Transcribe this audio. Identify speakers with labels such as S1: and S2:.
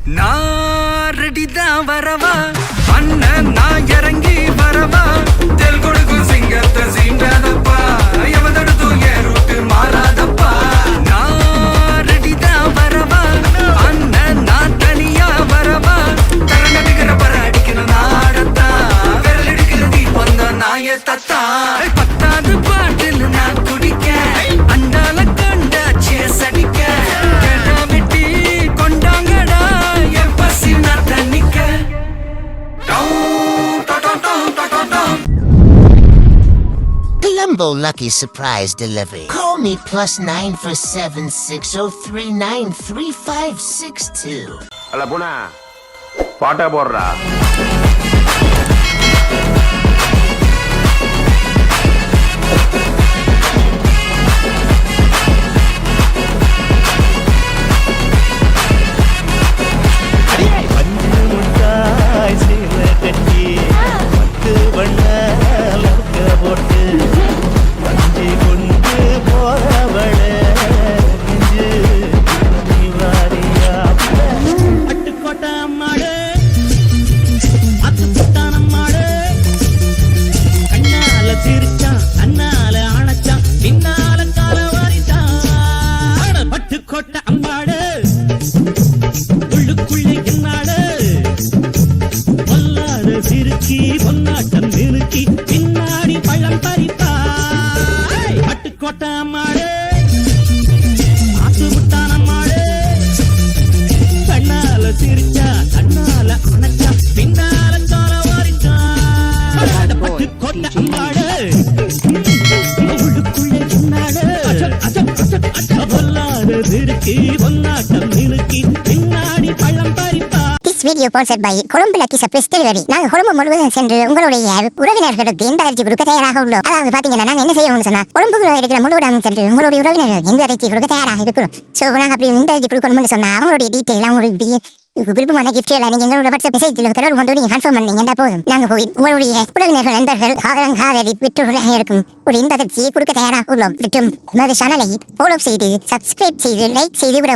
S1: நான் ரெடிதான் வரவா அண்ணன் நான் இறங்கி வரவா தெல் கொடுக்கும் சிங்கத்தை சீண்டாதப்பா எவதடுத்தும் என் ரூட்டு மாறாதப்பா நான் ரெடிதான் வரவா அண்ணன் நான் தனியா வரவா தரங்க நிக்கிற பர அடிக்கணும் நாடத்தா விரல் எடுக்கிற தீபம் தான் நாய தத்தா பத்தாவது பாட்டில் நான் குடிக்க அண்டால கண்டா சேஸ் அடிக்க வெட்டி கொண்டாங்கடா என் பசி நான் தண்ணிக்க
S2: Colombo Lucky Surprise Delivery. Call me +9 for 760393562.
S3: அல்ல பூனா பாட்டா போடுறா.
S4: பொன்னாட்டம் நிறுக்கி பின்னாடி பழம் பறிப்பாய் பட்டுக்கோட்டை அம்மாடு ஆத்து விட்டான அம்மாடு கண்ணால சிரிச்சா கண்ணால அணைச்சா பின்னால கால வாரிச்சா பட்டுக்கோட்டை அம்மாடு உள்ளுக்குள்ளே சொன்னாடு பொல்லாத சிரிக்கி பொன்னாட்டம் நிறுக்கி பின்னாடி பழம் பறிப்பா.
S5: Video sponsored by Colombo lucky surprise delivery. நாங்கள் கொழும்பு முழுவதும் சென்று உங்களுடைய உறவினர்களுக்கு இந்த இறைச்சி கொடுக்க தயாராக உள்ளோம். அதாவது பாத்தீங்கன்னா நாங்கள் என்ன செய்யணும்னு சொன்னா கொழும்புல இருக்கிற முழுவதும் சென்று உங்களுடைய உறவினர்கள் இந்த இறைச்சி கொடுக்க தயாராக இருக்கிறோம். ஸோ நாங்கள் அப்படி இந்த இறைச்சி கொடுக்கணும்னு சொன்னா அவங்களுடைய டீட்டெயில் அவங்களுடைய விருப்பமான கிஃப்ட் எல்லாம் நீங்க எங்களோட வாட்ஸ்அப் மெசேஜில் தொடர்பு கொண்டு நீங்க கன்ஃபார்ம் பண்ணீங்கன்னா போதும். நாங்கள் போய் உங்களுடைய உறவினர்கள் நண்பர்கள் காதலி விட்டுள்ள இருக்கும் ஒரு இந்த இறைச்சியை கொடுக்க தயாராக உள்ளோம். மற்றும் சேனலை ஃபாலோ செய்து சப்ஸ்கிரைப் செய்து லைக் செய்து விடவும்.